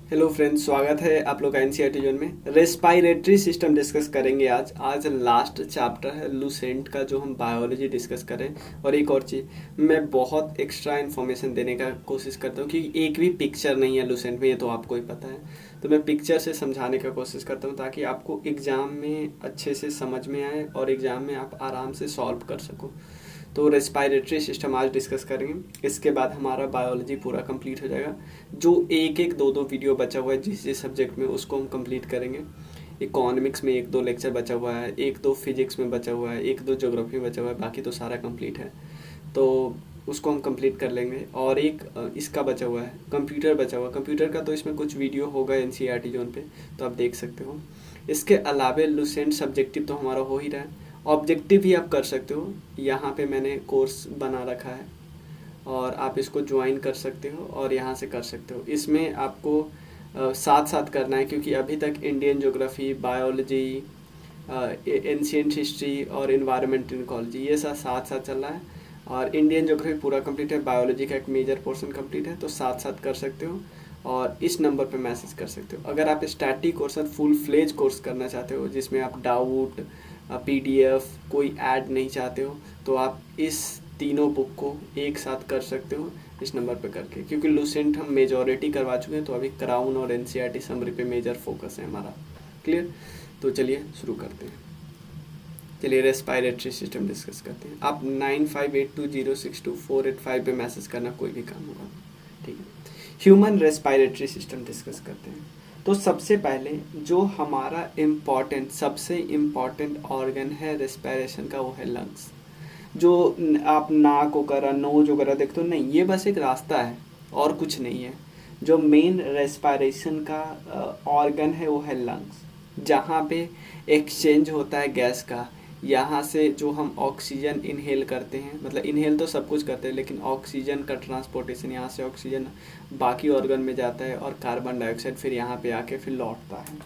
Hello friends, स्वागत है आप लोग का एनसीईआरटी जोन में। रेस्पायरेटरी सिस्टम डिस्कस करेंगे आज लास्ट चैप्टर है लूसेंट का, जो हम बायोलॉजी डिस्कस करें। और एक और चीज़, मैं बहुत एक्स्ट्रा इन्फॉर्मेशन देने का कोशिश करता हूँ कि एक भी पिक्चर नहीं है लूसेंट में, ये तो आपको ही पता है। तो मैं पिक्चर से समझाने का कोशिश करता हूँ ताकि आपको एग्ज़ाम में अच्छे से समझ में आए और एग्ज़ाम में आप आराम से सॉल्व कर सको। तो रेस्पायरेटरी सिस्टम आज डिस्कस करेंगे, इसके बाद हमारा बायोलॉजी पूरा कंप्लीट हो जाएगा। जो एक एक दो दो वीडियो बचा हुआ है जिस जिस सब्जेक्ट में, उसको हम कंप्लीट करेंगे। इकोनॉमिक्स में एक दो लेक्चर बचा हुआ है, एक दो फिजिक्स में बचा हुआ है, एक दो ज्योग्राफी में बचा हुआ है, बाकी तो सारा कंप्लीट है। तो उसको हम कंप्लीट कर लेंगे। और एक इसका बचा हुआ है, कंप्यूटर बचा हुआ है। कंप्यूटर का तो इसमें कुछ वीडियो होगा एनसीईआरटी जोन पे, तो आप देख सकते हो। इसके अलावा लुसेंट सब्जेक्टिव तो हमारा हो ही रहा है, ऑब्जेक्टिव भी आप कर सकते हो। यहाँ पे मैंने कोर्स बना रखा है और आप इसको ज्वाइन कर सकते हो और यहाँ से कर सकते हो। इसमें आपको साथ साथ करना है, क्योंकि अभी तक Indian geography, biology, ancient history और इन्वायरमेंटल इकोलॉजी ये सब साथ साथ चल रहा है। और इंडियन ज्योग्राफी पूरा कंप्लीट है, बायोलॉजी का एक मेजर पोर्शन कंप्लीट है, तो साथ साथ कर सकते हो। और इस नंबर पे मैसेज कर सकते हो अगर आप स्टैटिक कोर्स और फुल फ्लेज कोर्स करना चाहते हो, जिसमें आप डाउट, पीडीएफ कोई ऐड नहीं चाहते हो, तो आप इस तीनों बुक को एक साथ कर सकते हो इस नंबर पे करके। क्योंकि लूसेंट हम मेजॉरिटी करवा चुके हैं, तो अभी क्राउन और एनसीईआरटी समरी पे मेजर फोकस है हमारा। क्लियर? तो चलिए शुरू करते हैं। चलिए रेस्पायरेटरी सिस्टम डिस्कस करते हैं। आप 9582062485 पे मैसेज करना, कोई भी काम होगा। ठीक है, ह्यूमन रेस्पायरेटरी सिस्टम डिस्कस करते हैं। तो सबसे पहले जो हमारा सबसे इम्पॉर्टेंट ऑर्गन है रेस्पिरेशन का, वो है लंग्स। जो आप नाक वगैरह, नोज वगैरह देखते हो, नहीं, ये बस एक रास्ता है और कुछ नहीं है। जो मेन रेस्पिरेशन का ऑर्गन है वो है लंग्स, जहाँ पे एक्सचेंज होता है गैस का। यहाँ से जो हम ऑक्सीजन इनहेल करते हैं, मतलब इनहेल तो सब कुछ करते हैं, लेकिन ऑक्सीजन का ट्रांसपोर्टेशन, यहाँ से ऑक्सीजन बाकी ऑर्गन में जाता है और कार्बन डाइऑक्साइड फिर यहाँ पे आके फिर लौटता है।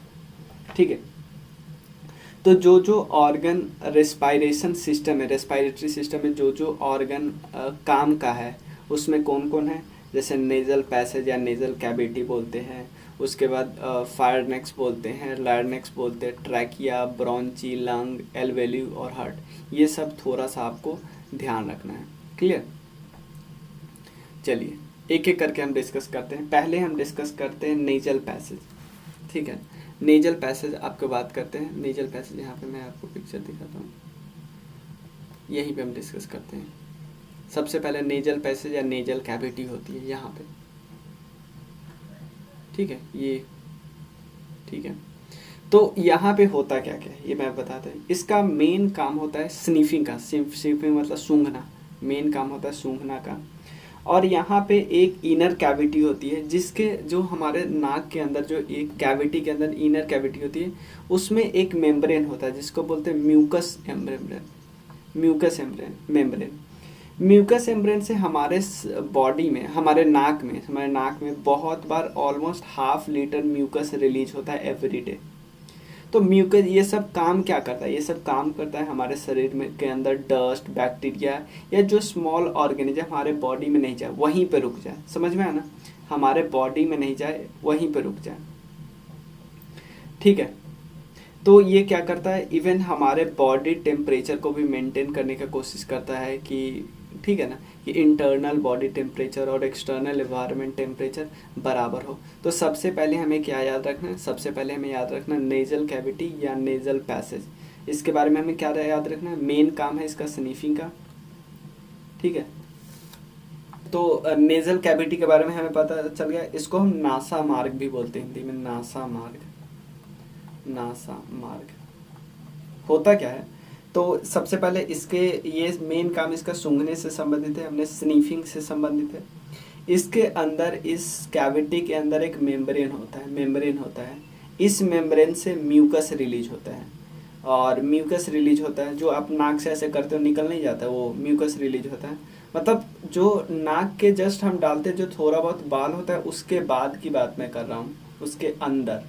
ठीक है, तो जो जो ऑर्गन रेस्पायरेशन सिस्टम है, रेस्पायरेटरी सिस्टम में जो जो ऑर्गन काम का है, उसमें कौन कौन है, जैसे नेजल पैसेज या नेजल कैविटी बोलते हैं, उसके बाद फायरनेक्स बोलते हैं, लायरनेक्स बोलते हैं, ट्रैकिया, ब्रोंची, लंग, एल्वेल्यू और हार्ट। ये सब थोड़ा सा आपको ध्यान रखना है। क्लियर? चलिए एक एक करके हम डिस्कस करते हैं। पहले हम डिस्कस करते हैं नेजल पैसेज। ठीक है, नेजल पैसेज आपको बात करते हैं। नेजल पैसेज यहाँ पे मैं आपको पिक्चर दिखाता हूँ, यहीं पे हम डिस्कस करते हैं। सबसे पहले नेजल पैसेज या नेजल कैविटी होती है यहाँ पे। ठीक है, ये ठीक है। तो यहाँ पे होता क्या क्या है ये मैं बताता हूँ। इसका मेन काम होता है स्नीफिंग का। स्नीफिंग मतलब सूंघना, मेन काम होता है सूंघना का। और यहाँ पे एक इनर कैविटी होती है, जिसके जो हमारे नाक के अंदर जो एक कैविटी के अंदर इनर कैविटी होती है, उसमें एक मेम्ब्रेन होता है जिसको बोलते हैं म्यूकस मेम्ब्रेन। म्यूकस मेम्ब्रेन से हमारे बॉडी में, हमारे नाक में बहुत बार ऑलमोस्ट 1/2 लीटर म्यूकस रिलीज होता है एवरी डे। तो म्यूकस ये सब काम क्या करता है? ये सब काम करता है हमारे शरीर में के अंदर डस्ट, बैक्टीरिया या जो स्मॉल ऑर्गेनिज्म हमारे बॉडी में नहीं जाए वहीं पे रुक जाए। समझ में आया ना? हमारे बॉडी में नहीं जाए, वहीं पे रुक जाए। ठीक है, तो ये क्या करता है, इवन हमारे बॉडी टेम्परेचर को भी मेंटेन करने का कोशिश करता है कि, ठीक है ना, कि इंटरनल बॉडी टेम्परेचर और एक्सटर्नल एनवायरनमेंट टेम्परेचर बराबर हो। तो सबसे पहले हमें क्या याद रखना है? सबसे पहले हमें याद रखना नेजल कैविटी या नेजल पैसेज। इसके बारे में हमें क्या याद रखना है? मेन काम है इसका स्नीफिंग का। ठीक है, तो नेजल कैविटी के बारे में हमें पता चल गया। इसको हम नासा मार्ग भी बोलते हैं, हिंदी में नासा मार्ग। होता क्या है? तो सबसे पहले इसके ये मेन काम इसका सूंघने से संबंधित है, हमने स्नीफिंग से संबंधित है। इसके अंदर, इस कैविटी के अंदर एक मेम्ब्रेन होता है। इस मेम्ब्रेन से म्यूकस रिलीज होता है, और म्यूकस रिलीज होता है जो आप नाक से ऐसे करते हो निकल नहीं जाता, वो म्यूकस रिलीज होता है। मतलब जो नाक के जस्ट हम डालते जो थोड़ा बहुत बाल होता है, उसके बाद की बात मैं कर रहा हूँ, उसके अंदर।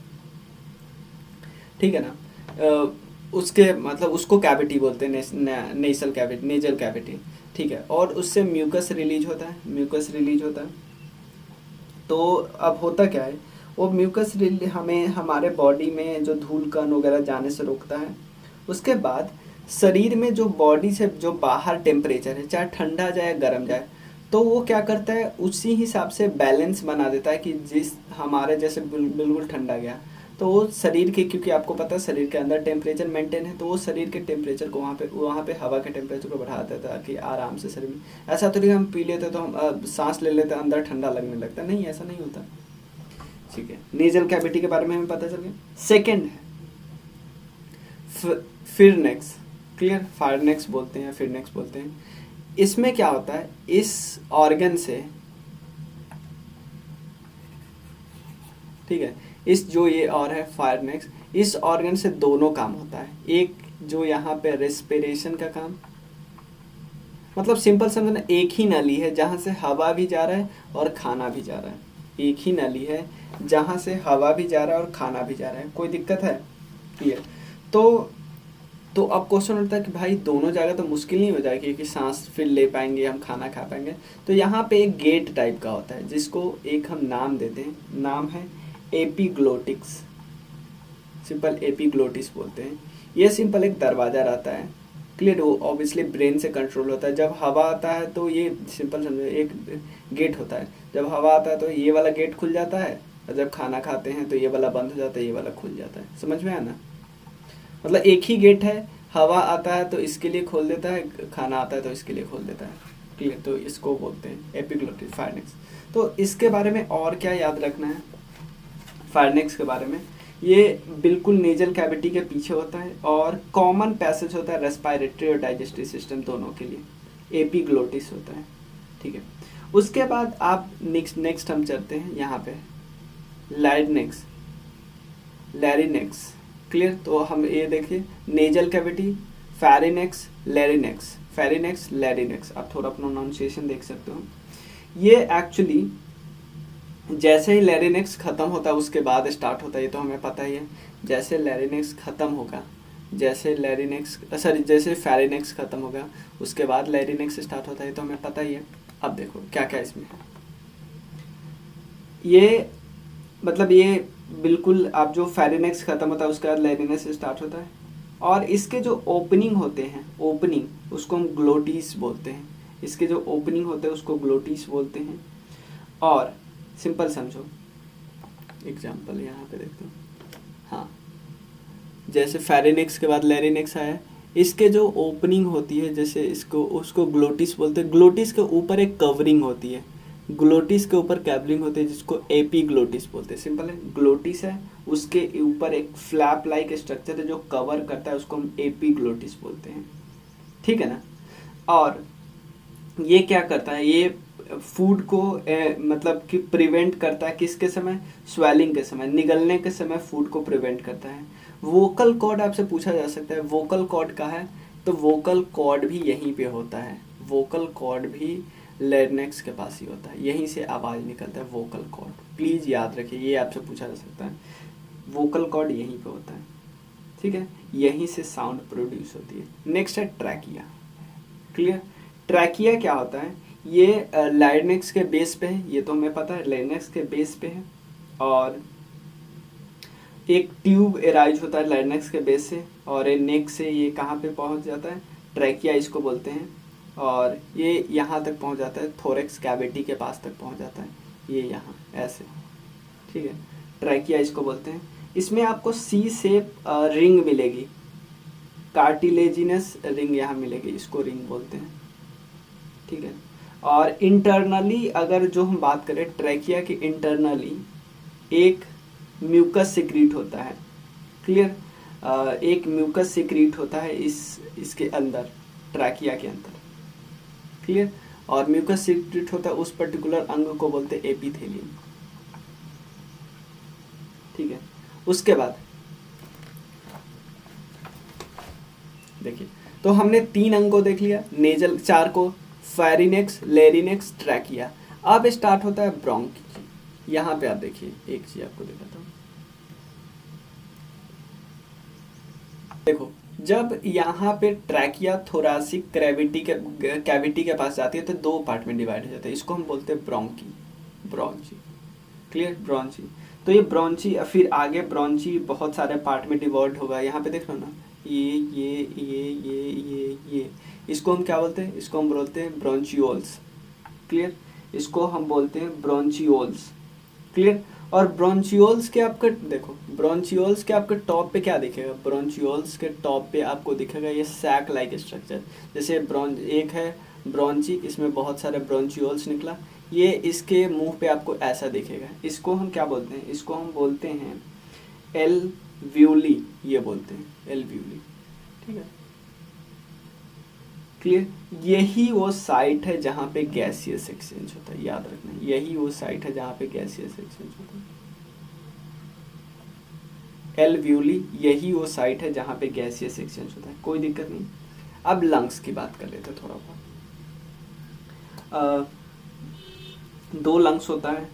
ठीक है ना? उसके मतलब उसको कैविटी बोलते हैं, नेजल कैविटी। ठीक है, और उससे म्यूकस रिलीज होता है। तो अब होता क्या है, वो म्यूकस हमें हमारे बॉडी में जो धूल कण वगैरह जाने से रोकता है। उसके बाद शरीर में जो बॉडी से जो बाहर टेम्परेचर है, चाहे ठंडा जाए गर्म जाए, तो वो क्या करता है उसी हिसाब से बैलेंस बना देता है कि जिस हमारे जैसे बिल्कुल ठंडा गया तो वो शरीर के, क्योंकि आपको पता है शरीर के अंदर टेम्परेचर मेंटेन है, तो वो शरीर के टेम्परेचर को वहाँ पे हवा के टेम्परेचर को बढ़ा देता है ताकि आराम से शरीर में, ऐसा तो नहीं हम पी लेते तो हम सांस ले लेते अंदर ठंडा लगने लगता, नहीं ऐसा नहीं होता। ठीक है, नेजल कैविटी के बारे में हमें पता चल गया। सेकेंड है फिरनेक्स, क्लियर, फायरनेक्स बोलते हैं या फिरनेक्स बोलते हैं। इसमें क्या होता है, इस ऑर्गन से, ठीक है, इस जो ये और है फायरनेक्स, इस ऑर्गन से दोनों काम होता है। एक जो यहाँ पे रेस्पिरेशन का काम, मतलब सिंपल समझना, एक ही नली है जहाँ से हवा भी जा रहा है और खाना भी जा रहा है। एक ही नली है जहाँ से हवा भी जा रहा है और खाना भी जा रहा है। कोई दिक्कत है? क्लियर। तो अब क्वेश्चन उठता है कि भाई दोनों जगह तो मुश्किल नहीं हो जाएगी कि सांस फिर ले पाएंगे, हम खाना खा पाएंगे। तो यहाँ पे एक गेट टाइप का होता है जिसको एक हम नाम देते हैं, नाम है एपिग्लोटिक्स, सिंपल एपिग्लोटिस बोलते हैं। ये सिंपल एक दरवाज़ा रहता है, क्लियर। वो ऑब्वियसली ब्रेन से कंट्रोल होता है। जब हवा आता है तो ये सिंपल समझो एक गेट होता है, जब हवा आता है तो ये वाला गेट खुल जाता है, और जब खाना खाते हैं तो ये वाला बंद हो जाता है, ये वाला खुल जाता है। समझ में आया ना? मतलब एक ही गेट है, हवा आता है तो इसके लिए खोल देता है, खाना आता है तो इसके लिए खोल देता है, क्लियर। तो इसको बोलते हैं एपिग्लोटिस, फायरनेक्स। तो इसके बारे में और क्या याद रखना है फायरनेक्स के बारे में, ये बिल्कुल नेजल कैविटी के पीछे होता है और कॉमन पैसेज होता है रेस्पिरेटरी और डाइजेस्टिव सिस्टम दोनों के लिए, एपिग्लोटिस होता है, ठीक है। उसके बाद आप नेक्स्ट हम चलते हैं यहाँ पे लारिंक्स, लैरिनेक्स, क्लियर। तो हम ये देखिए नेजल कैविटी, फेरिनेक्स, लैरिनेक्स, फेरिनेक्स, लैरिनेक्स। आप थोड़ा प्रोनाउंसिएशन देख सकते हो। ये एक्चुअली जैसे ही लैरिनेक्स खत्म होता है उसके बाद स्टार्ट होता है, ये तो हमें पता ही है। जैसे लैरिनेक्स खत्म होगा, जैसे फेरिनेक्स खत्म होगा उसके बाद लैरिनेक्स स्टार्ट होता है, तो हमें पता ही है। अब देखो क्या क्या इसमें है। ये मतलब ये बिल्कुल आप जो फेरिनेक्स खत्म होता है उसके बाद लैरिनेक्स स्टार्ट होता है, और इसके जो ओपनिंग होते हैं, ओपनिंग उसको हम ग्लोटिस बोलते हैं। इसके जो ओपनिंग होते हैं उसको ग्लोटिस बोलते हैं। और सिंपल समझो, एग्जाम्पल यहाँ पे देखते हो, हाँ, जैसे फेरिनेक्स के बाद लैरिनेक्स आया, इसके जो ओपनिंग होती है जैसे इसको उसको ग्लोटिस बोलते हैं। ग्लोटिस के ऊपर एक कवरिंग होती है, ग्लोटिस के ऊपर कैवरिंग होती है जिसको एपीग्लोटिस बोलते हैं। सिंपल है, ग्लोटिस है उसके ऊपर एक फ्लैप लाइक स्ट्रक्चर है जो कवर करता है, उसको हम एपीग्लोटिस बोलते हैं, ठीक है ना। और ये क्या करता है, ये फूड को मतलब कि प्रिवेंट करता है, किसके समय, स्वेलिंग के समय, निगलने के समय फूड को प्रिवेंट करता है। वोकल कॉर्ड आपसे पूछा जा सकता है, वोकल कॉर्ड कहाँ है, तो वोकल कॉर्ड भी यहीं पे होता है। वोकल कॉर्ड भी लैरिनेक्स के पास ही होता है, यहीं से आवाज़ निकलता है वोकल कॉर्ड। प्लीज़ याद रखिए, ये आपसे पूछा जा सकता है, वोकल कॉर्ड यहीं पे होता है, ठीक है, यहीं से साउंड प्रोड्यूस होती है। नेक्स्ट है ट्रैकिया, क्लियर। ट्रैकिया क्या होता है, ये लैरिनेक्स के बेस पे है, ये तो हमें पता है लैरिनेक्स के बेस पे है, और एक ट्यूब एराइज होता है लैरिनेक्स के बेस से, और ये नेक से ये कहाँ पे पहुँच जाता है, ट्रैकिया इसको बोलते हैं, और ये यहाँ तक पहुँच जाता है, थोरेक्स कैविटी के पास तक पहुँच जाता है, ये यहाँ ऐसे, ठीक है, ट्रैकिया इसको बोलते हैं। इसमें आपको सी शेप रिंग मिलेगी, कार्टिलेजिनस रिंग यहाँ मिलेगी, इसको रिंग बोलते हैं, ठीक है। और इंटरनली अगर जो हम बात करें ट्रैकिया की, इंटरनली एक म्यूकस सिक्रीट होता है, क्लियर। एक म्यूकस सिक्रीट होता है इसके अंदर, ट्रैकिया के अंदर, क्लियर। और म्यूकस सिक्रीट होता है उस पर्टिकुलर अंग को बोलते हैं एपिथेलियम, ठीक है। उसके बाद देखिए, तो हमने 3 अंग को देख लिया, नेजल 4 को, फेरिनेक्स, लैरिनेक्स, ट्रैकिया। अब स्टार्ट होता है ब्रोंकी। यहाँ पे आप देखिए, एक चीज आपको दिखाता हूँ, देखो जब यहाँ पे ट्रैकिया थोरासिक कैविटी के पास जाती है तो 2 पार्ट में डिवाइड हो जाता है, इसको हम बोलते हैं ब्रोंकी, ब्रोंची, क्लियर, ब्रोंची। तो ये ब्रोंची, फिर आगे ब्रोंची बहुत सारे पार्ट में डिवाइड होगा। यहाँ पे देख लो ना, ये इसको हम क्या बोलते हैं? इसको हम बोलते हैं ब्रोंचियोल्स। क्लियर? इसको हम बोलते हैं ब्रोंचियोल्स। क्लियर? और ब्रोंचियोल्स के आपका देखो, ब्रोंचियोल्स के आपके टॉप पे क्या दिखेगा? ब्रोंचियोल्स के टॉप पे आपको दिखेगा ये सैक लाइक स्ट्रक्चर। जैसे एक है ब्रोंची, इसमें बहुत सारे ब्रोंचियोल्स निकला, ये इसके मुंह पे आपको ऐसा दिखेगा। इसको हम क्या बोलते हैं? इसको हम बोलते हैं एल्वियोली, ये बोलते हैं एल्वियोली। ठीक है, क्लियर? यही वो साइट है जहाँ पे गैसियस एक्सचेंज होता है, याद रखना, यही वो साइट है जहाँ पे गैसियस एक्सचेंज होता है। एल्वियोली यही वो साइट है जहाँ पे गैसियस एक्सचेंज होता है, कोई दिक्कत नहीं। अब लंग्स की बात कर लेते हैं थोड़ा बहुत। दो लंग्स होता है,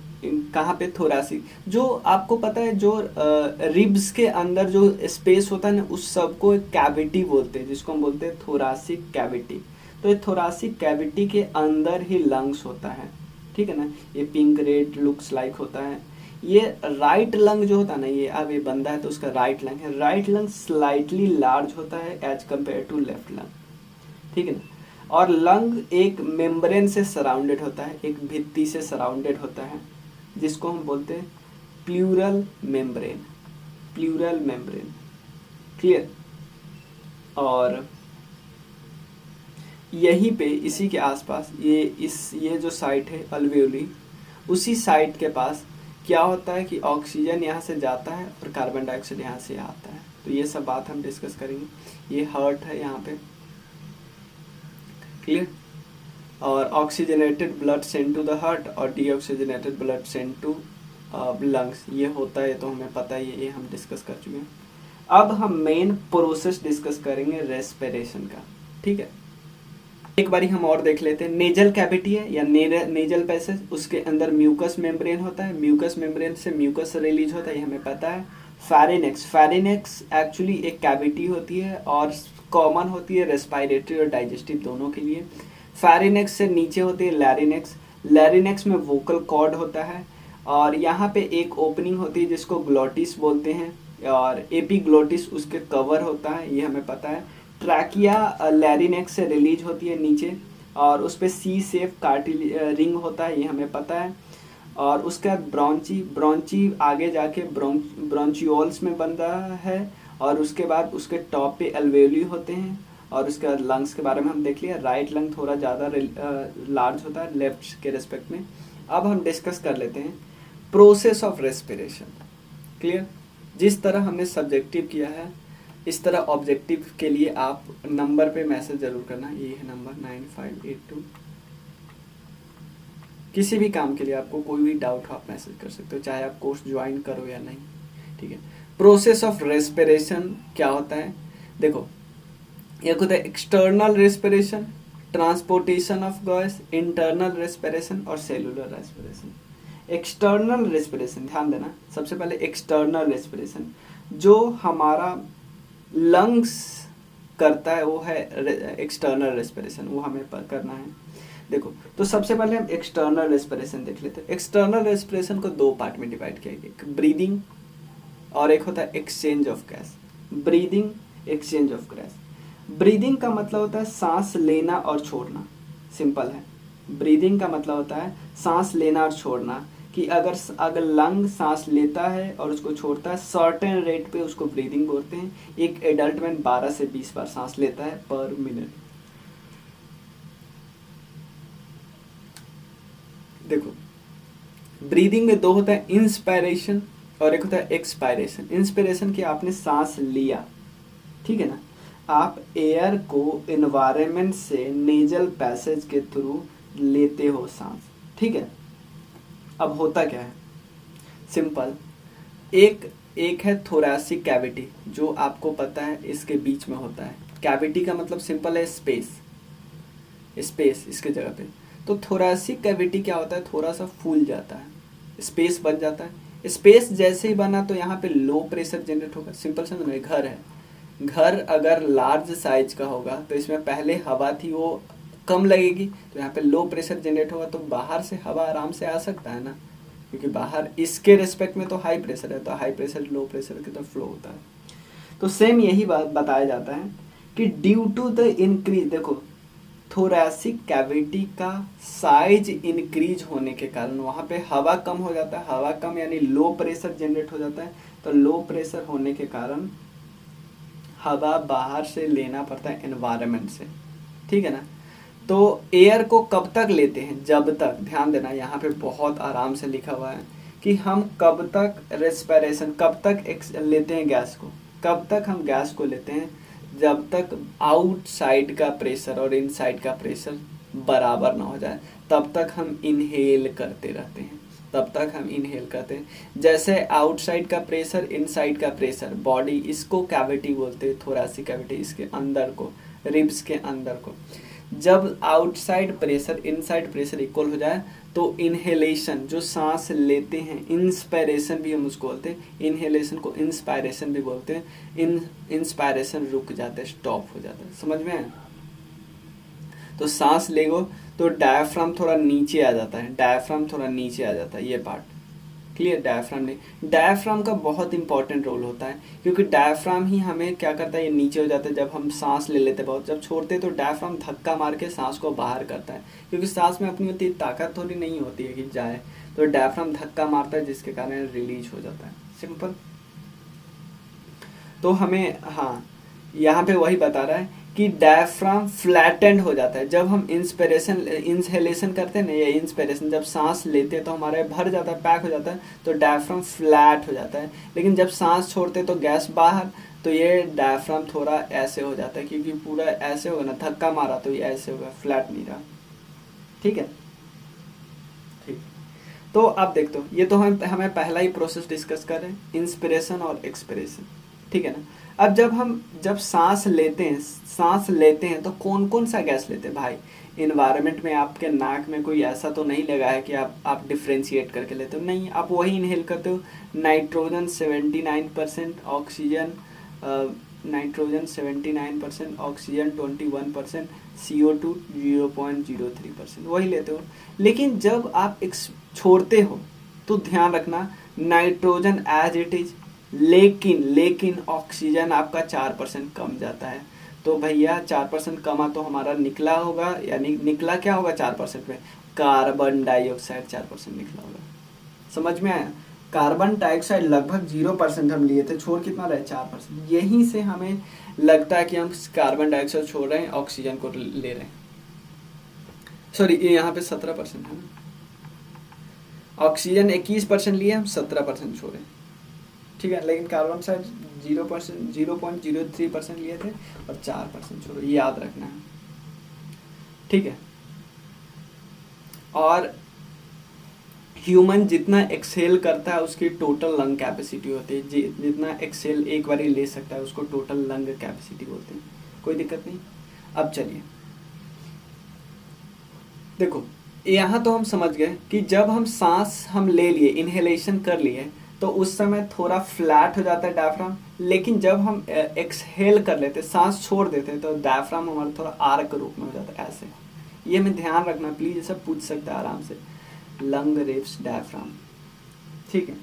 कहाँ पे? थोरैसिक। जो आपको पता है, जो रिब्स के अंदर जो स्पेस होता है ना, उस सबको एक कैविटी बोलते हैं, जिसको हम बोलते हैं थोरासिक कैविटी। तो ये थोरासिक कैविटी के अंदर ही लंग्स होता है, ठीक है ना। ये पिंक रेड लुक्स लाइक होता है। ये राइट लंग जो होता है ना, ये अब ये बंदा है तो उसका राइट लंग है। राइट लंग स्लाइटली लार्ज होता है as compared to left lung, ठीक है ना। और लंग एक मेम्ब्रेन से सराउंडेड होता है, एक भित्ति से सराउंडेड होता है, जिसको हम बोलते हैं pleural membrane. Pleural membrane, clear? और यहीं पे इसी के आसपास ये जो साइट है अल्वेओली, उसी साइट के पास क्या होता है कि ऑक्सीजन यहाँ से जाता है और कार्बन डाइऑक्साइड यहाँ से आता है। तो ये सब बात हम डिस्कस करेंगे। ये हार्ट है यहाँ पे, क्लियर? और oxygenated blood send to the heart और deoxygenated blood send to lungs, ये होता है, तो हमें पता है, ये हम डिस्कस कर चुके हैं। अब हम मेन प्रोसेस डिस्कस करेंगे रेस्पिरेशन का, ठीक है। एक बारी हम और देख लेते हैं। नेजल कैविटी है या नेजल पैसेज, उसके अंदर म्यूकस मेम्ब्रेन होता है, म्यूकस मेम्ब्रेन से म्यूकस रिलीज होता है, ये हमें पता है। फेरिनेक्स, फेरिनेक्स एक्चुअली एक कैविटी होती है और कॉमन होती है रेस्पिरेटरी और डाइजेस्टिव दोनों के लिए। फेरिनेक्स से नीचे होती है लैरिनेक्स, लैरिनेक्स में वोकल कॉर्ड होता है और यहाँ पे एक ओपनिंग होती है जिसको ग्लोटिस बोलते हैं और एपीग्लोटिस उसके कवर होता है, ये हमें पता है। ट्रैकिया लैरिनेक्स से रिलीज होती है नीचे और उस पर सी सेफ कार्टिल रिंग होता है, ये हमें पता है। और उसके बाद ब्रोंची, ब्रोंची आगे जाके ब्रोंचियोल्स में बनता है और उसके बाद उसके टॉप पे अल्वेओली होते हैं। और उसके बाद लंग्स के बारे में हम देख लिया, राइट लंग थोड़ा ज़्यादा लार्ज होता है लेफ्ट के रेस्पेक्ट में। अब हम डिस्कस कर लेते हैं प्रोसेस ऑफ रेस्पिरेशन, क्लियर? जिस तरह हमने सब्जेक्टिव किया है इस तरह ऑब्जेक्टिव के लिए आप नंबर पे मैसेज जरूर करना, ये है नंबर 9582। किसी भी काम के लिए आपको कोई भी डाउट हो आप मैसेज कर सकते हो, चाहे आप कोर्स ज्वाइन करो या नहीं, ठीक है। प्रोसेस ऑफ रेस्पिरेशन क्या होता है? देखो, एक होता है external respiration, transportation of gas, internal respiration और सेलुलर रेस्पिरेशन। एक्सटर्नल रेस्पिरेशन, ध्यान देना, सबसे पहले एक्सटर्नल रेस्पिरेशन जो हमारा लंग्स करता है वो है एक्सटर्नल रेस्पिरेशन, वो हमें करना है। देखो, तो सबसे पहले हम एक्सटर्नल रेस्पिरेशन देख लेते हैं। एक्सटर्नल रेस्पिरेशन को दो पार्ट में डिवाइड किया गया, एक ब्रीदिंग और एक होता है exchange of gas. Breathing, exchange of gas. Breathing का मतलब होता है सांस लेना और छोड़ना, सिंपल है। ब्रीदिंग का मतलब होता है सांस लेना और छोड़ना, कि अगर लंग सांस लेता है और उसको छोड़ता है सर्टेन रेट पे, उसको ब्रीदिंग बोलते हैं। एक एडल्ट में 12 से 20 बार सांस लेता है पर मिनट। देखो, ब्रीदिंग में दो होता है, इंस्पायरेशन और एक होता है एक्सपायरेशन। इंस्पिरेशन की आपने सांस लिया, ठीक है ना, आप एयर को एनवायरनमेंट से नेजल पैसेज के थ्रू लेते हो सांस, ठीक है। अब होता क्या है, सिंपल, एक है थोरैसिक कैविटी जो आपको पता है इसके बीच में होता है। कैविटी का मतलब सिंपल है स्पेस, स्पेस इसके जगह पे। तो थोरैसिक कैविटी क्या होता है, थोड़ा सा फूल जाता है, स्पेस बन जाता है। स्पेस जैसे ही बना तो यहाँ पे लो प्रेशर जनरेट होगा। सिंपल समझ में, घर है, घर अगर लार्ज साइज का होगा तो इसमें पहले हवा थी वो कम लगेगी, तो यहाँ पे लो प्रेशर जनरेट होगा तो बाहर से हवा आराम से आ सकता है ना, क्योंकि बाहर इसके रिस्पेक्ट में तो हाई प्रेशर है, तो हाई प्रेशर लो प्रेशर की तरफ फ्लो होता है। तो सेम यही बात बताया जाता है कि ड्यू टू द इंक्रीज, देखो थोरैसिक कैविटी का साइज इंक्रीज होने के कारण वहाँ पे हवा कम हो जाता है, हवा कम यानी लो प्रेशर जनरेट हो जाता है। तो लो प्रेशर होने के कारण हवा बाहर से लेना पड़ता है एनवायरनमेंट से, ठीक है ना। तो एयर को कब तक लेते हैं, जब तक, ध्यान देना यहाँ पे बहुत आराम से लिखा हुआ है कि हम कब तक रेस्पिरेशन, कब तक लेते हैं गैस को, कब तक हम गैस को लेते हैं, जब तक आउटसाइड का प्रेशर और इनसाइड का प्रेशर बराबर ना हो जाए, तब तक हम इनहेल करते रहते हैं, तब तक हम इनहेल करते हैं। जैसे आउटसाइड का प्रेशर, इनसाइड का प्रेशर, बॉडी इसको कैविटी बोलते हैं, थोरैसिक कैविटी, इसके अंदर को, रिब्स के अंदर को। जब outside pressure inside pressure equal हो जाए तो इनहेलेशन, जो सांस लेते हैं, इंस्पायरेशन भी हम उसको बोलते हैं, इनहेलेशन को इंस्पायरेशन भी बोलते हैं। इंस्पायरेशन रुक जाता है, स्टॉप हो जाता है, समझ में आया। तो सांस लेगो तो डायफ्राम थोड़ा नीचे आ जाता है, डायफ्राम थोड़ा नीचे आ जाता है, ये पार्ट क्लियर। डायफ्राम नहीं, डायफ्राम का बहुत इंपॉर्टेंट रोल होता है, क्योंकि डायफ्राम ही हमें क्या करता है, ये नीचे हो जाता है जब हम सांस ले लेते बहुत, जब छोड़ते हैं तो डायफ्राम धक्का मार के सांस को बाहर करता है, क्योंकि सांस में अपनी उतनी ताकत थोड़ी नहीं होती है कि जाए, तो डायफ्राम धक्का मारता है जिसके कारण रिलीज हो जाता है, सिंपल। तो हमें, हाँ यहाँ पे वही बता रहा है कि डायफ्राम फ्लैटेंड हो जाता है जब हम इंसहेलेशन करते हैं ना, या इंस्पिरेशन, जब सांस लेते हैं तो हमारे भर जाता है, पैक हो जाता है, तो डायफ्राम फ्लैट हो जाता है। लेकिन जब सांस छोड़ते हैं तो गैस बाहर, तो ये डायफ्राम थोड़ा ऐसे हो जाता है, क्योंकि पूरा ऐसे होगा ना, धक्का मारा तो ये ऐसे होगा, फ्लैट नहीं रहा, ठीक है। ठीक, तो अब देखते हो, ये तो हमें पहला ही प्रोसेस डिस्कस कर रहे हैं, इंस्पिरेशन और एक्सपिरेशन, ठीक है ना। अब जब सांस लेते हैं तो कौन कौन सा गैस लेते हैं भाई। इन्वायरमेंट में आपके नाक में कोई ऐसा तो नहीं लगा है कि आप डिफ्रेंशिएट करके लेते हो, नहीं, आप वही इनहेल करते हो। नाइट्रोजन 79%, ऑक्सीजन 79%, ऑक्सीजन 21%, CO2 0.03%, वही लेते हो। लेकिन जब आप छोड़ते हो तो ध्यान रखना, नाइट्रोजन एज इट इज, लेकिन ऑक्सीजन आपका 4% कम जाता है। तो भैया 4% कमा तो हमारा निकला होगा, यानी निकला क्या होगा 4% में, कार्बन डाइऑक्साइड 4% निकला होगा, समझ में आया। कार्बन डाइऑक्साइड लगभग 0% हम लिए थे, छोड़ कितना रहे 4%। यहीं से हमें लगता है कि हम कार्बन डाइऑक्साइड छोड़ रहे हैं, ऑक्सीजन को ले रहे हैं। सॉरी, यहाँ पे 17% है ना, ऑक्सीजन 21% लिए, हम 17% छोड़े, ठीक है। लेकिन कार्बन डाइऑक्साइड 0.03% लिए थे और 4% छोड़ो, ये याद रखना है, ठीक है। और ह्यूमन जितना एक्सेल करता है उसकी टोटल लंग कैपेसिटी होती है, जितना एक्सेल एक बार ले सकता है उसको टोटल लंग कैपेसिटी बोलते हैं, कोई दिक्कत नहीं। अब चलिए देखो, यहाँ तो हम समझ गए कि जब हम सांस ले लिए, इनहेलेशन कर लिए, तो उस समय थोड़ा फ्लैट हो जाता है डायफ्राम। लेकिन जब हम एक्सहेल कर लेते, सांस छोड़ देते, तो डायफ्राम हमारा थोड़ा आर्क रूप में हो जाता है, ऐसे। ये में ध्यान रखना प्लीज, ये सब पूछ सकता है आराम से, लंग रिब्स डायफ्राम, ठीक है।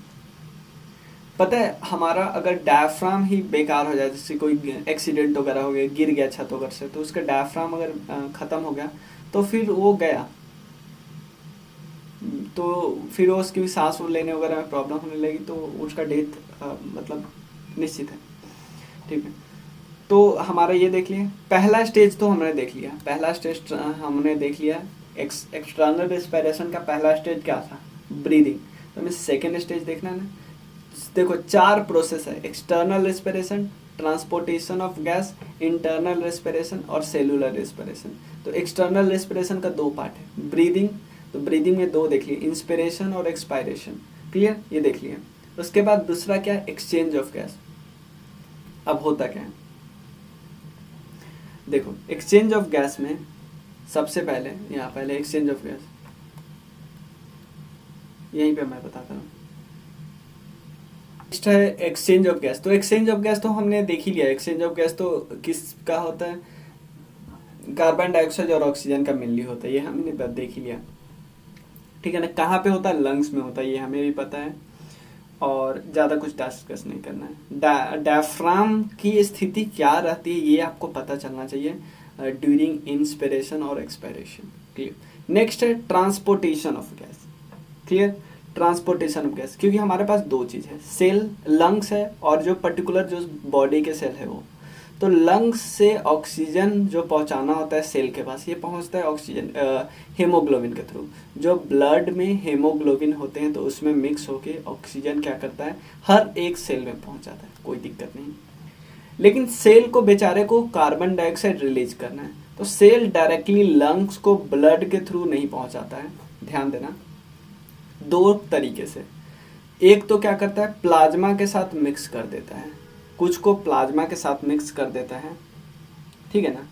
पता है हमारा अगर डायफ्राम ही बेकार हो जाए, जैसे कोई एक्सीडेंट वगैरह हो गया, गिर गया छत वगैरह से, तो उसका डायफ्राम अगर खत्म हो गया तो फिर वो गया, तो फिर वो उसकी सांस लेने वगैरह में प्रॉब्लम होने लगी, तो उसका डेथ मतलब निश्चित है, ठीक है। तो हमारा ये देख लिया, पहला स्टेज तो हमने देख लिया, पहला स्टेज हमने देख लिया। एक्सटर्नल रेस्पिरेशन का पहला स्टेज क्या था, ब्रीदिंग। तो हमें सेकेंड स्टेज देखना है ना। देखो 4 प्रोसेस है, external respiration, transportation of gas, internal respiration और सेलुलर रेस्पिरेशन। तो एक्सटर्नल रेस्पिरेशन का 2 पार्ट है, ब्रीदिंग, तो ब्रीदिंग में 2 देख लिए, इंस्पिरेशन और एक्सपायरेशन, क्लियर, ये देख लिया। उसके बाद दूसरा क्या, एक्सचेंज ऑफ गैस। अब होता क्या है, देखो एक्सचेंज ऑफ गैस में सबसे पहले, यहाँ पहले एक्सचेंज ऑफ गैस, यहीं पे मैं बताता हूँ। नेक्स्ट है एक्सचेंज ऑफ गैस। तो एक्सचेंज ऑफ गैस तो हमने देख ही लिया, एक्सचेंज ऑफ गैस तो किसका होता है, कार्बन डाइऑक्साइड और ऑक्सीजन का मिलनी होता है, ये हमने देख ही लिया। ठीक है ना। कहाँ पे होता है? लंग्स में होता है, ये हमें भी पता है और ज़्यादा कुछ डिस्कस नहीं करना है। डायफ्राम की स्थिति क्या रहती है ये आपको पता चलना चाहिए ड्यूरिंग इंस्पिरेशन और एक्सपायरेशन। क्लियर। नेक्स्ट है transportation of gas. Clear. Transportation of gas, क्योंकि हमारे पास दो चीज़ है, सेल लंग्स है और जो पर्टिकुलर जो बॉडी के सेल है वो। तो लंग्स से ऑक्सीजन जो पहुंचाना होता है सेल के पास, ये पहुंचता है ऑक्सीजन हेमोग्लोबिन के थ्रू। जो ब्लड में हेमोग्लोबिन होते हैं तो उसमें मिक्स होके ऑक्सीजन क्या करता है, हर एक सेल में पहुंच जाता है, कोई दिक्कत नहीं। लेकिन सेल को बेचारे को कार्बन डाइऑक्साइड रिलीज करना है, तो सेल डायरेक्टली लंग्स को ब्लड के थ्रू नहीं पहुंचाता है। ध्यान देना, दो तरीके से। एक तो क्या करता है, प्लाज्मा के साथ मिक्स कर देता है, कुछ को प्लाज्मा के साथ मिक्स कर देता है, ठीक है ना।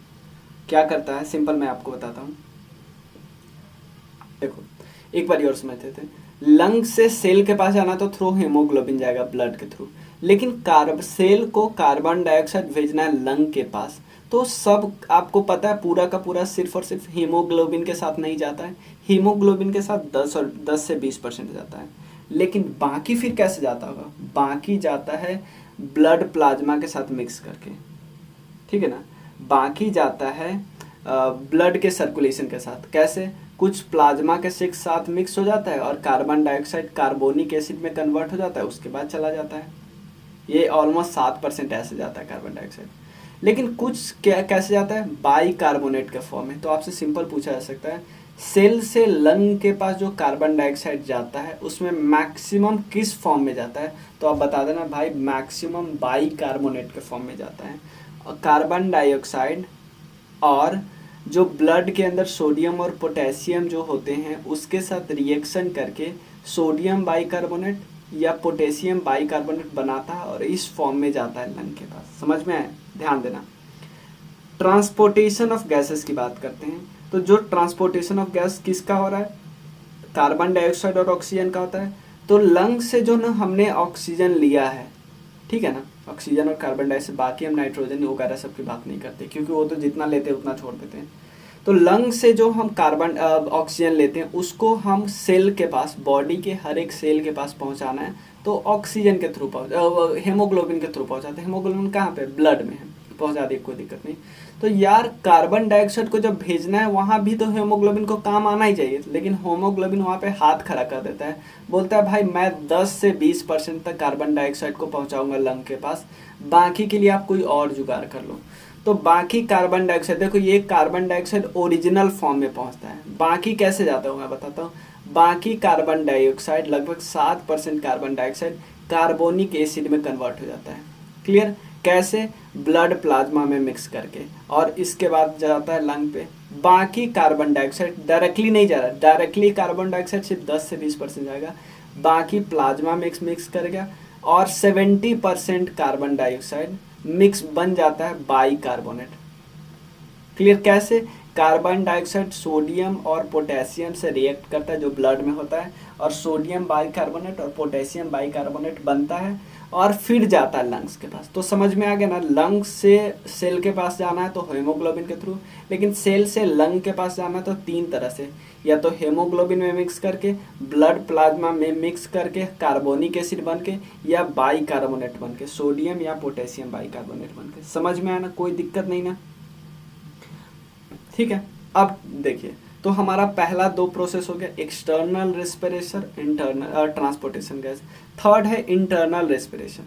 क्या करता है, सिंपल मैं आपको बताता हूँ। देखो एक बार और समझते थे, लंग से सेल के पास जाना तो थ्रू हेमोग्लोबिन जाएगा ब्लड के थ्रू, लेकिन सेल को कार्बन डाइऑक्साइड भेजना है लंग के पास, तो सब आपको पता है पूरा का पूरा सिर्फ और सिर्फ हीमोग्लोबिन के साथ नहीं जाता है, हीमोग्लोबिन के साथ 10 से 20% जाता है। लेकिन बाकी फिर कैसे जाता होगा, बाकी जाता है ब्लड प्लाज्मा के साथ मिक्स करके, ठीक है ना। बाकी जाता है ब्लड के सर्कुलेशन के साथ, कैसे, कुछ प्लाज्मा के साथ मिक्स हो जाता है और कार्बन डाइऑक्साइड कार्बोनिक एसिड में कन्वर्ट हो जाता है, उसके बाद चला जाता है। ये ऑलमोस्ट 7% ऐसे जाता है कार्बन डाइऑक्साइड। लेकिन कुछ क्या कैसे जाता है, बाई कार्बोनेट के फॉर्म में। तो आपसे सिंपल पूछा जा सकता है, सेल से लंग के पास जो कार्बन डाइऑक्साइड जाता है उसमें मैक्सिमम किस फॉर्म में जाता है, तो आप बता देना भाई, मैक्सिमम बाई कार्बोनेट के फॉर्म में जाता है। और कार्बन डाइऑक्साइड और जो ब्लड के अंदर सोडियम और पोटेशियम जो होते हैं उसके साथ रिएक्शन करके सोडियम बाइकार्बोनेट या पोटेशियम बाइकार्बोनेट बनाता है और इस फॉर्म में जाता है लंग के पास। समझ में आए? ध्यान देना। ट्रांसपोर्टेशन ऑफ गैसेस की बात करते हैं, तो जो ट्रांसपोर्टेशन ऑफ गैस किसका हो रहा है, कार्बन डाइऑक्साइड और ऑक्सीजन का होता है। तो लंग से जो ना हमने ऑक्सीजन लिया है, ठीक है ना, ऑक्सीजन और कार्बन डाइऑक्साइड, बाकी हम नाइट्रोजन वगैरह सब की बात नहीं करते क्योंकि वो तो जितना लेते हैं उतना छोड़ देते हैं। तो लंग से जो हम कार्बन ऑक्सीजन लेते हैं उसको हम सेल के पास, बॉडी के हर एक सेल के पास पहुंचाना है, तो ऑक्सीजन के थ्रू हेमोग्लोबिन के थ्रू पहुंचाते हैं। हेमोग्लोबिन कहाँ पे, ब्लड में है, पहुंचा दी, कोई दिक्कत नहीं। तो यार कार्बन डाइऑक्साइड को जब भेजना है वहां भी तो हेमोग्लोबिन को काम आना ही चाहिए, लेकिन हेमोग्लोबिन वहां पे हाथ खड़ा कर देता है, बोलता है भाई मैं 10 से 20% तक कार्बन डाइऑक्साइड को पहुंचाऊंगा लंग के पास, बाकी के लिए आप कोई और जुगाड़ कर लो। तो बाकी कार्बन डाइऑक्साइड, देखो ये कार्बन डाइऑक्साइड ओरिजिनल फॉर्म में पहुंचता है, बाकी कैसे जाता हूँ मैं बताता हूँ। बाकी कार्बन डाइऑक्साइड लगभग 7% कार्बन डाइऑक्साइड कार्बोनिक एसिड में कन्वर्ट हो जाता है। क्लियर? कैसे, ब्लड प्लाज्मा में मिक्स करके, और इसके बाद जाता है लंग पे। बाकी कार्बन डाइऑक्साइड डायरेक्टली नहीं जा रहा, डायरेक्टली कार्बन डाइऑक्साइड सिर्फ 10 से 20% जाएगा, बाकी प्लाज्मा मिक्स करेगा और 70% कार्बन डाइऑक्साइड मिक्स बन जाता है बाई कार्बोनेट। क्लियर? कैसे, कार्बन डाइऑक्साइड सोडियम और पोटेशियम से रिएक्ट करता है जो ब्लड में होता है, और सोडियम बाइकार्बोनेट और पोटेशियम बाइकार्बोनेट बनता है और फिर जाता है लंग्स के पास। तो समझ में आ गया ना, लंग्स से सेल के पास जाना है तो हेमोग्लोबिन के थ्रू, लेकिन सेल से लंग के पास जाना है तो 3 तरह से, या तो हेमोग्लोबिन में मिक्स करके, ब्लड प्लाज्मा में मिक्स करके कार्बोनिक एसिड बन के, या बाइकार्बोनेट बन के, सोडियम या पोटेशियम बाइकार्बोनेट बन के। समझ में आया ना, कोई दिक्कत नहीं ना, ठीक है। अब देखिए, तो हमारा पहला 2 प्रोसेस हो गया, external respiration, internal transportation gas. Third है internal respiration.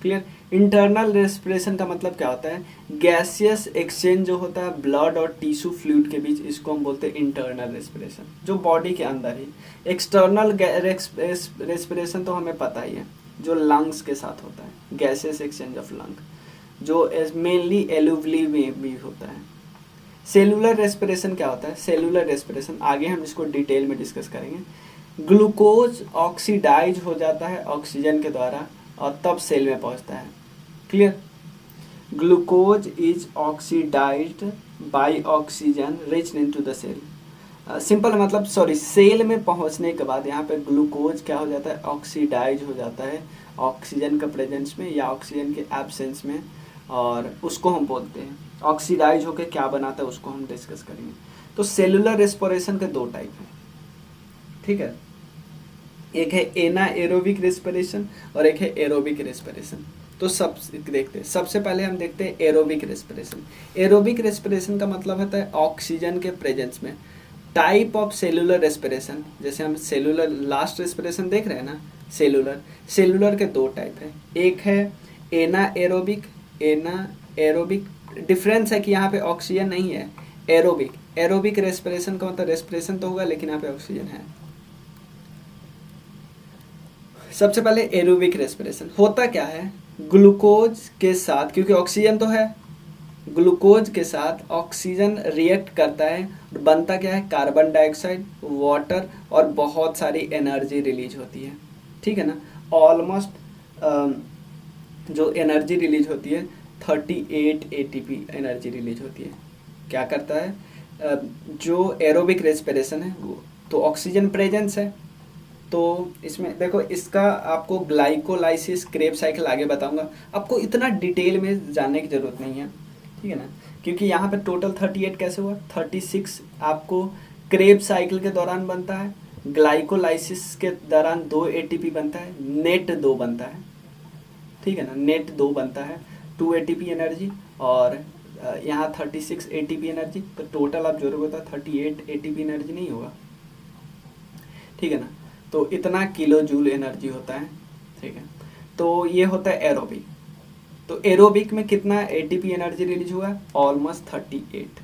Clear? Internal respiration का मतलब क्या होता है, गैसियस एक्सचेंज जो होता है ब्लड और टिश्यू फ्लूइड के बीच, इसको हम बोलते हैं इंटरनल रेस्पिरेशन, जो बॉडी के अंदर ही। एक्सटर्नल रेस्पिरेशन तो हमें पता ही है, जो लंग्स के साथ होता है, गैसियस एक्सचेंज ऑफ लंग, जो मेनली एलुवली में भी होता है। सेलुलर रेस्पिरेशन क्या होता है, सेलुलर रेस्पिरेशन आगे हम इसको डिटेल में डिस्कस करेंगे। ग्लूकोज ऑक्सीडाइज हो जाता है ऑक्सीजन के द्वारा और तब सेल में पहुंचता है। Clear? Glucose is oxidised by oxygen rich into the cell. Simple मतलब सेल में पहुंचने के बाद यहाँ पे ग्लूकोज क्या हो जाता है, ऑक्सीडाइज हो जाता है ऑक्सीजन का प्रेजेंस में या ऑक्सीजन के एब्सेंस में, और उसको हम बोलते हैं ऑक्सीडाइज होकर क्या बनाता है, उसको हम डिस्कस करेंगे। तो सेलुलर रेस्पिरेशन के 2 टाइप हैं, ठीक है। एक है एनाएरोबिक रेस्पिरेशन और एक है एरोबिक रेस्पिरेशन। तो सब देखते हैं, सबसे पहले हम देखते हैं एरोबिक रेस्पिरेशन। एरोबिक रेस्पिरेशन का मतलब होता है ऑक्सीजन के प्रेजेंस में। टाइप ऑफ सेलुलर रेस्पिरेशन, जैसे हम सेलुलर लास्ट रेस्पिरेशन देख रहे हैं ना, सेलुलर के दो टाइप है। एक है एनाएरोबिक, एनाएरोबिक डिफरेंस है कि यहाँ पे ऑक्सीजन नहीं है। एरोबिक रेस्पिरेशन का मतलब रेस्पिरेशन तो होगा लेकिन यहाँ पे ऑक्सीजन है। सबसे पहले एरोबिक रेस्पिरेशन होता क्या है, ग्लूकोज के साथ, क्योंकि ऑक्सीजन तो है, ग्लूकोज के साथ ऑक्सीजन रिएक्ट करता है, बनता क्या है, कार्बन डाइऑक्साइड, वाटर और बहुत सारी एनर्जी रिलीज होती है। ठीक है ना। ऑलमोस्ट जो एनर्जी रिलीज होती है 38 एटीपी एनर्जी रिलीज होती है। क्या करता है, जो एरोबिक रेस्पिरेशन है वो तो ऑक्सीजन प्रेजेंस है, तो इसमें देखो, इसका आपको ग्लाइकोलाइसिस क्रेब साइकिल आगे बताऊंगा, आपको इतना डिटेल में जानने की जरूरत नहीं है, ठीक है ना, क्योंकि यहाँ पे टोटल 38 कैसे हुआ, 36 आपको क्रेब साइकिल के दौरान बनता है, ग्लाइकोलाइसिस के दौरान 2 एटीपी बनता है, नेट 2 बनता है, ठीक है ना, नेट 2 बनता है, 2 एटीपी एनर्जी, और यहाँ 36 एटीपी एनर्जी, तो टोटल आप जोड़ोगे तो 38 एटीपी एनर्जी नहीं होगा, ठीक है ना। तो इतना किलो जूल एनर्जी होता है, ठीक है। तो ये होता है एरोबिक। तो एरोबिक में कितना एटीपी एनर्जी रिलीज हुआ, ऑलमोस्ट 38,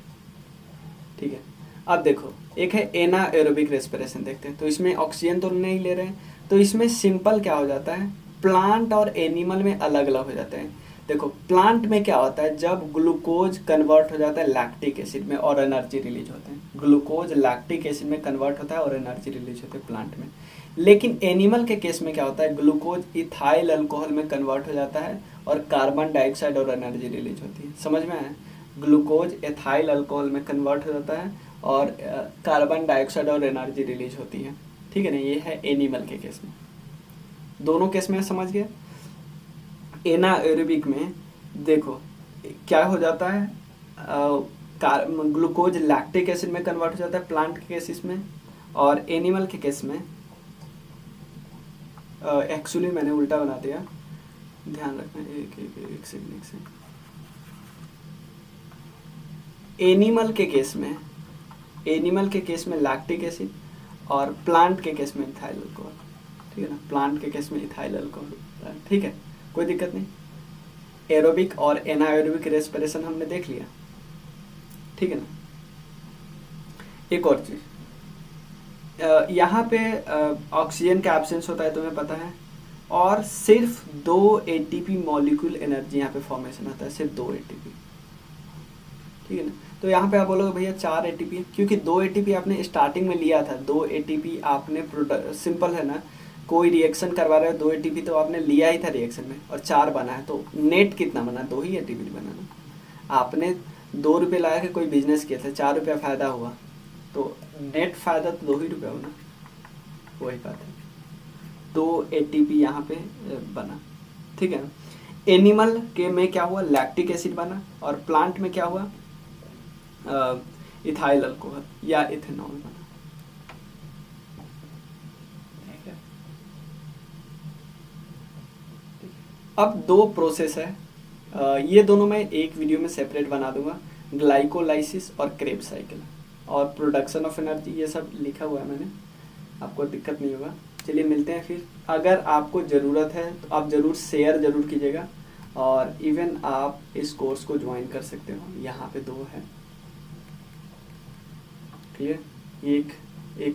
ठीक है। अब देखो, एक है एनाएरोबिक रेस्पिरेशन, देखते हैं। तो इसमें ऑक्सीजन तो नहीं ले रहे हैं, तो इसमें सिंपल क्या हो जाता है, प्लांट और एनिमल में अलग अलग हो जाते हैं। देखो, प्लांट में क्या होता है, जब ग्लूकोज कन्वर्ट हो जाता है लैक्टिक एसिड में और एनर्जी रिलीज होते हैं, ग्लूकोज लैक्टिक एसिड में कन्वर्ट होता है और एनर्जी रिलीज होती है प्लांट में। लेकिन एनिमल के केस में क्या होता है, ग्लूकोज इथाइल अल्कोहल में कन्वर्ट हो जाता है और कार्बन डाइऑक्साइड और एनर्जी रिलीज होती है। समझ में आया, ग्लूकोज इथाइल अल्कोहल में कन्वर्ट हो जाता है और कार्बन डाइऑक्साइड और एनर्जी रिलीज होती है, ठीक है ना। ये है एनिमल के केस में, दोनों केस में समझ गए। एनाएरोबिक में देखो क्या हो जाता है, ग्लूकोज लैक्टिक एसिड में कन्वर्ट हो जाता है प्लांट के केसेस में, और एनिमल के केस में एक्चुअली मैंने उल्टा बना दिया, ध्यान रखना, एक सेकंड। एनिमल के केस में लैक्टिक एसिड और प्लांट के केस में इथाइल अल्कोहल, ठीक है ना, प्लांट के केस में इथाइल अल्कोहल, ठीक है, कोई दिक्कत नहीं। एरोबिक और एनाएरोबिक रेस्पिरेशन हमने देख लिया, ठीक है ना। एक और चीज, यहाँ पे ऑक्सीजन का एब्सेंस होता है, तुम्हें पता है, और सिर्फ 2 एटीपी मॉलिक्यूल एनर्जी यहाँ पे फॉर्मेशन होता है, सिर्फ 2 एटीपी, ठीक है ना। तो यहाँ पे आप बोलोगे भैया 4 एटीपी, क्योंकि 2 एटीपी आपने स्टार्टिंग में लिया था, 2 एटीपी आपने सिंपल है ना, कोई रिएक्शन करवा रहे हो 2 एटीपी तो आपने लिया ही था रिएक्शन में, और 4 बना है, तो नेट कितना बना, 2 ही एटीपी बना ना। आपने 2 रुपये लगा के कोई बिजनेस किया था, 4 रुपया फायदा हुआ, तो नेट फायदा तो 2 ही रुपया होना, वही बात है। 2 एटीपी यहाँ पे बना, ठीक है। एनिमल के में क्या हुआ, लैक्टिक एसिड बना, और प्लांट में क्या हुआ, इथाइल अल्कोहल या इथेनॉल बना। अब 2 प्रोसेस है, ये दोनों मैं एक वीडियो में सेपरेट बना दूंगा, ग्लाइकोलाइसिस और क्रेब साइकिल, और प्रोडक्शन ऑफ एनर्जी, ये सब लिखा हुआ है मैंने, आपको दिक्कत नहीं होगा। चलिए मिलते हैं फिर, अगर आपको ज़रूरत है तो आप ज़रूर शेयर ज़रूर कीजिएगा, और इवन आप इस कोर्स को ज्वाइन कर सकते हो, यहाँ पे 2 है, क्लियर। एक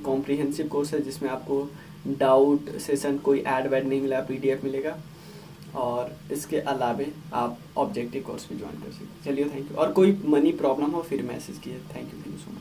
कॉम्प्रिहेंसिव कोर्स है जिसमें आपको डाउट सेशन, कोई ऐड वैड नहीं मिला, PDF मिलेगा, और इसके अलावे आप ऑब्जेक्टिव कोर्स भी ज्वाइन कर सकते हैं। चलिए, थैंक यू, और कोई मनी प्रॉब्लम हो फिर मैसेज कीजिए। Thank you so much.